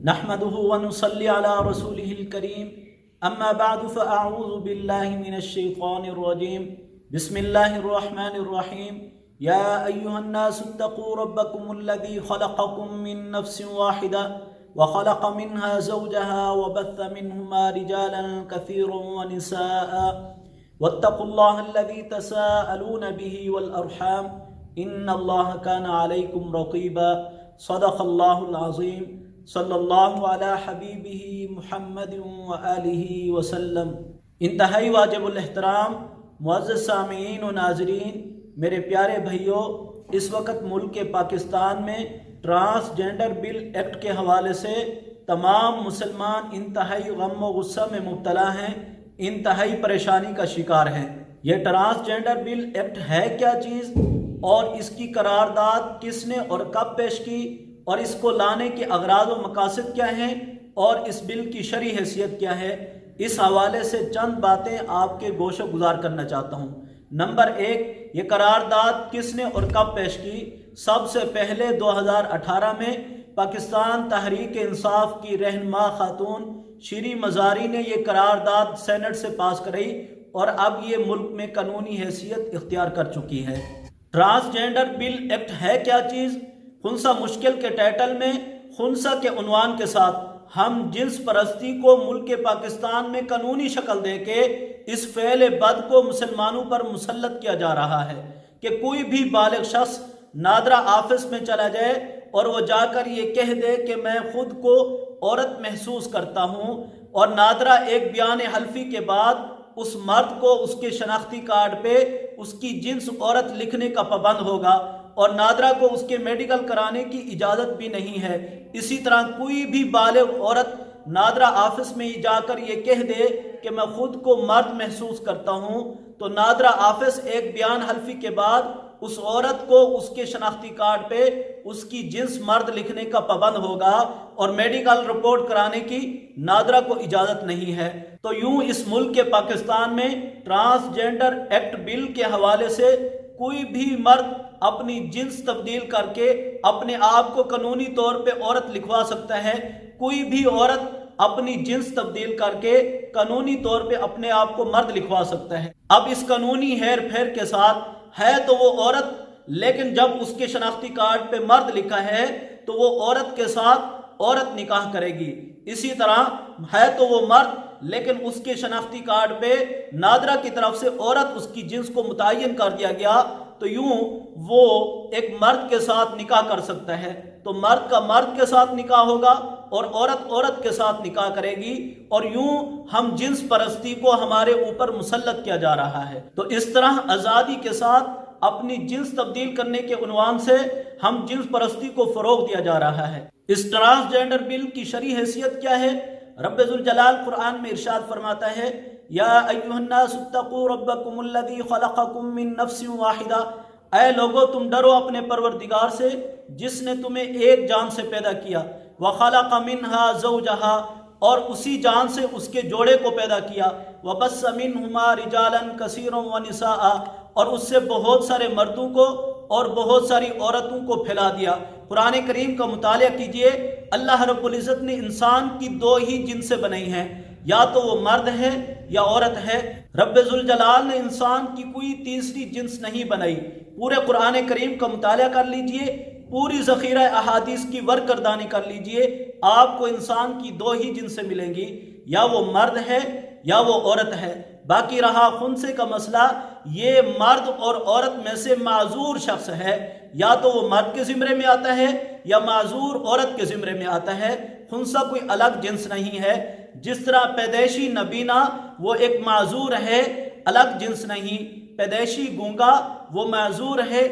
نحمده ونصلي على رسوله الكريم اما بعد فاعوذ بالله من الشيطان الرجيم بسم الله الرحمن الرحيم يا ايها الناس اتقوا ربكم الذي خلقكم من نفس واحدة وخلق منها زوجها وبث منهما رجالا كثيرا ونساء واتقوا الله الذي تساءلون به والارحام ان الله كان عليكم رقيبا صدق الله العظيم صلی اللہ علی حبیبہ محمد وآلہ وسلم۔ انتہائی واجب الاحترام معزز سامعین و ناظرین، میرے پیارے بھائیوں، اس وقت ملک پاکستان میں ٹرانسجینڈر بل ایکٹ کے حوالے سے تمام مسلمان انتہائی غم و غصہ میں مبتلا ہیں، انتہائی پریشانی کا شکار ہیں۔ یہ ٹرانسجینڈر بل ایکٹ ہے کیا چیز، اور اس کی قرارداد کس نے اور کب پیش کی، اور اس کو لانے کے اغراض و مقاصد کیا ہیں، اور اس بل کی شرعی حیثیت کیا ہے، اس حوالے سے چند باتیں آپ کے گوش و گزار کرنا چاہتا ہوں۔ نمبر 1، یہ قرارداد کس نے اور کب پیش کی؟ سب سے پہلے 2018 میں پاکستان تحریک انصاف کی رہنما خاتون شیریں مزاری نے یہ قرارداد سینٹ سے پاس کرائی، اور اب یہ ملک میں قانونی حیثیت اختیار کر چکی ہے۔ ٹرانسجینڈر بل ایکٹ ہے کیا چیز؟ خنثی مشکل کے ٹائٹل میں خنثی کے عنوان کے ساتھ ہم جنس پرستی کو ملک پاکستان میں قانونی شکل دے کے اس فعل بد کو مسلمانوں پر مسلط کیا جا رہا ہے کہ کوئی بھی بالغ شخص نادرا آفس میں چلا جائے اور وہ جا کر یہ کہہ دے کہ میں خود کو عورت محسوس کرتا ہوں، اور نادرا ایک بیان حلفی کے بعد اس مرد کو اس کے شناختی کارڈ پہ اس کی جنس عورت لکھنے کا پابند ہوگا، اور نادرا کو اس کے میڈیکل کرانے کی اجازت بھی نہیں ہے۔ اسی طرح کوئی بھی بالغ عورت نادرا آفس میں جا کر یہ کہہ دے کہ میں خود کو مرد محسوس کرتا ہوں، تو نادرا آفس ایک بیان حلفی کے بعد اس عورت کو اس کے شناختی کارڈ پہ اس کی جنس مرد لکھنے کا پابند ہوگا، اور میڈیکل رپورٹ کرانے کی نادرا کو اجازت نہیں ہے۔ تو یوں اس ملک کے پاکستان میں ٹرانسجینڈر ایکٹ بل کے حوالے سے کوئی بھی مرد اپنی جنس تبدیل کر کے اپنے آپ کو قانونی طور پہ عورت لکھوا سکتا ہے، کوئی بھی عورت اپنی جنس تبدیل کر کے قانونی طور پہ اپنے آپ کو مرد لکھوا سکتا ہے۔ اب اس قانونی ہیر پھیر کے ساتھ ہے تو وہ عورت، لیکن جب اس کے شناختی کارڈ پہ مرد لکھا ہے تو وہ عورت کے ساتھ عورت نکاح کرے گی۔ اسی طرح ہے تو وہ مرد، لیکن اس کے شناختی کارڈ پہ نادرا کی طرف سے عورت اس کی جنس کو متعین کر دیا گیا، تو یوں وہ ایک مرد کے ساتھ نکاح کر سکتا ہے۔ تو مرد کا مرد کے ساتھ نکاح ہوگا اور عورت عورت کے ساتھ نکاح کرے گی، اور یوں ہم جنس پرستی کو ہمارے اوپر مسلط کیا جا رہا ہے۔ تو اس طرح آزادی کے ساتھ اپنی جنس تبدیل کرنے کے عنوان سے ہم جنس پرستی کو فروغ دیا جا رہا ہے۔ اس ٹرانسجینڈر بل کی شرعی حیثیت کیا ہے؟ رب ذوالجلال قرآن میں ارشاد فرماتا ہے، یا ایھا الناس اتقوا ربکم الذی خلقکم من نفس واحدہ، اے لوگو تم ڈرو اپنے پروردگار سے جس نے تمہیں ایک جان سے پیدا کیا، وخلق منہا زوجہا، اور اسی جان سے اس کے جوڑے کو پیدا کیا، وبث منہما رجالا کثیرا ونساء، اور اس سے بہت سارے مردوں کو اور بہت ساری عورتوں کو پھیلا دیا۔ قرآن کریم کا مطالعہ کیجئے، اللہ رب العزت نے انسان کی دو ہی جنسیں بنائی ہیں، یا تو وہ مرد ہے یا عورت ہے۔ رب ذوالجلال نے انسان کی کوئی تیسری جنس نہیں بنائی۔ پورے قرآن کریم کا مطالعہ کر لیجئے، پوری ذخیرہ احادیث کی ورکردانی کر لیجئے، آپ کو انسان کی دو ہی جنسیں ملیں گی، یا وہ مرد ہے یا وہ عورت ہے۔ باقی رہا خنثی کا مسئلہ، یہ مرد اور عورت میں سے معذور شخص ہے، یا تو وہ مرد کے زمرے میں آتا ہے یا معذور عورت کے زمرے میں آتا ہے۔ خنثی کوئی الگ جنس نہیں ہے، جس طرح پیدائشی نابینا وہ ایک معذور ہے، الگ جنس نہیں۔ پیدائشی گونگا وہ معذور ہے،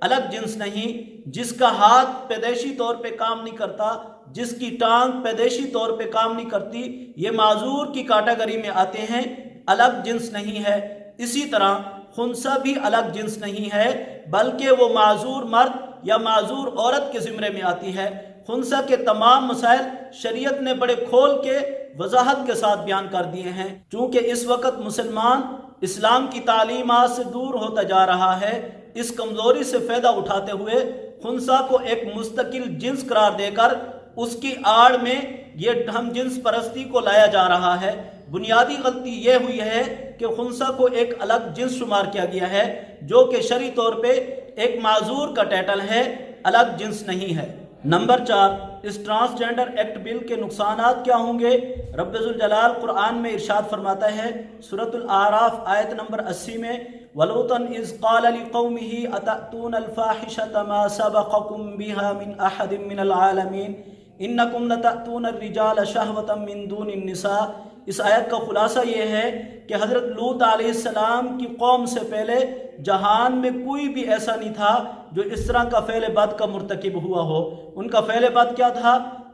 الگ جنس نہیں۔ جس کا ہاتھ پیدائشی طور پہ کام نہیں کرتا، جس کی ٹانگ پیدائشی طور پہ کام نہیں کرتی، یہ معذور کی کیٹیگری میں آتے ہیں، الگ جنس نہیں ہے۔ اسی طرح خنثی بھی الگ جنس نہیں ہے، بلکہ وہ معذور مرد یا معذور عورت کے زمرے میں آتی ہے۔ خنثی کے تمام مسائل شریعت نے بڑے کھول کے وضاحت کے ساتھ بیان کر دیے ہیں۔ چونکہ اس وقت مسلمان اسلام کی تعلیمات سے دور ہوتا جا رہا ہے، اس کمزوری سے فائدہ اٹھاتے ہوئے خنثی کو ایک مستقل جنس قرار دے کر اس کی آڑ میں یہ ہم جنس پرستی کو لایا جا رہا ہے۔ بنیادی غلطی یہ ہوئی ہے کہ خنثی کو ایک الگ جنس شمار کیا گیا ہے، جو کہ شرعی طور پہ ایک معذور کا ٹائٹل ہے، الگ جنس نہیں ہے۔ نمبر 4، اس ٹرانسجنڈر ایکٹ بل کے نقصانات کیا ہوں گے؟ رب ذوالجلال قرآن میں ارشاد فرماتا ہے سورۃ الاعراف آیت نمبر 80 میں، وَلُوطًا إِذْ قَالَ لِقَوْمِهِ أَتَأْتُونَ الْفَاحِشَةَ مَا سَبَقَكُم بِهَا مِنْ أَحَدٍ مِّنَ الْعَالَمِينَ إِنَّكُمْ لَتَأْتُونَ الرِّجَالَ شَهْوَةً مِّن دُونِ النِّسَاءِ۔ اس آیت کا خلاصہ یہ ہے کہ حضرت لوط علیہ السلام کی قوم سے پہلے جہان میں کوئی بھی ایسا نہیں تھا جو اس طرح کا فعل بد کا مرتکب ہوا ہو۔ ان کا فعل بد کیا تھا؟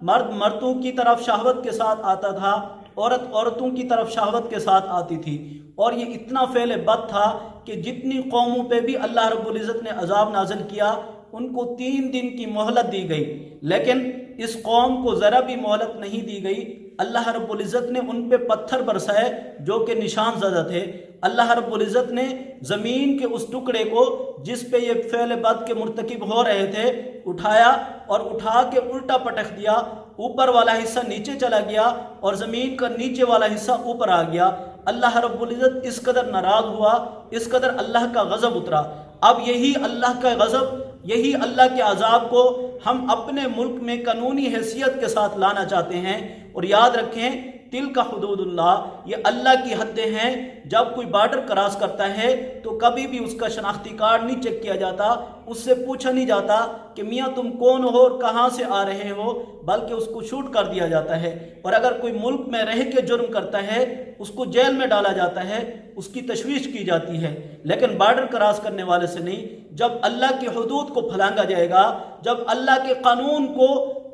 مرد مردوں کی طرف شہوت کے ساتھ آتا تھا، عورت عورتوں کی طرف شہوت کے ساتھ آتی تھی، اور یہ اتنا فعل بد تھا کہ جتنی قوموں پہ بھی اللہ رب العزت نے عذاب نازل کیا ان کو 3 دن کی مہلت دی گئی، لیکن اس قوم کو ذرا بھی مہلت نہیں دی گئی۔ اللہ رب العزت نے ان پہ پتھر برسائے جو کہ نشان زدہ تھے۔ اللہ رب العزت نے زمین کے اس ٹکڑے کو جس پہ یہ فعل بد کے مرتکب ہو رہے تھے اٹھایا اور اٹھا کے الٹا پٹک دیا، اوپر والا حصہ نیچے چلا گیا اور زمین کا نیچے والا حصہ اوپر آ گیا۔ اللہ رب العزت اس قدر ناراض ہوا، اس قدر اللہ کا غضب اترا۔ اب یہی اللہ کا غضب، یہی اللہ کے عذاب کو ہم اپنے ملک میں قانونی حیثیت کے ساتھ لانا چاہتے ہیں۔ اور یاد رکھیں، تلک حدود اللہ، یہ اللہ کی حدیں ہیں۔ جب کوئی بارڈر کراس کرتا ہے تو کبھی بھی اس کا شناختی کارڈ نہیں چیک کیا جاتا، اس سے پوچھا نہیں جاتا کہ میاں تم کون ہو اور کہاں سے آ رہے ہو، بلکہ اس کو شوٹ کر دیا جاتا ہے۔ اور اگر کوئی ملک میں رہ کے جرم کرتا ہے اس کو جیل میں ڈالا جاتا ہے، اس کی تشویش کی جاتی ہے، لیکن بارڈر کراس کرنے والے سے نہیں۔ جب اللہ کی حدود کو پھلانگا جائے گا، جب اللہ کے قانون کو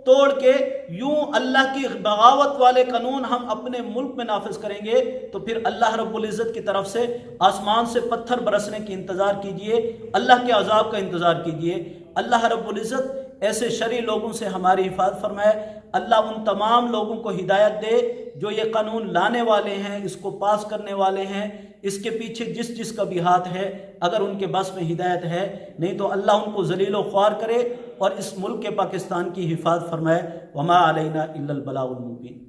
توڑ کے یوں اللہ کی بغاوت والے قانون ہم اپنے ملک میں نافذ کریں گے تو پھر اللہ رب العزت کی طرف سے آسمان سے پتھر برسنے کی انتظار کیجئے، اللہ کے عذاب کا انتظار کیجئے۔ اللہ رب العزت ایسے شرعی لوگوں سے ہماری حفاظت فرمائے۔ اللہ ان تمام لوگوں کو ہدایت دے جو یہ قانون لانے والے ہیں، اس کو پاس کرنے والے ہیں، اس کے پیچھے جس کا بھی ہاتھ ہے، اگر ان کے بس میں ہدایت ہے، نہیں تو اللہ ان کو ذلیل و خوار کرے اور اس ملک کے پاکستان کی حفاظت فرمائے۔ وما علینا الا البلاغ المبین۔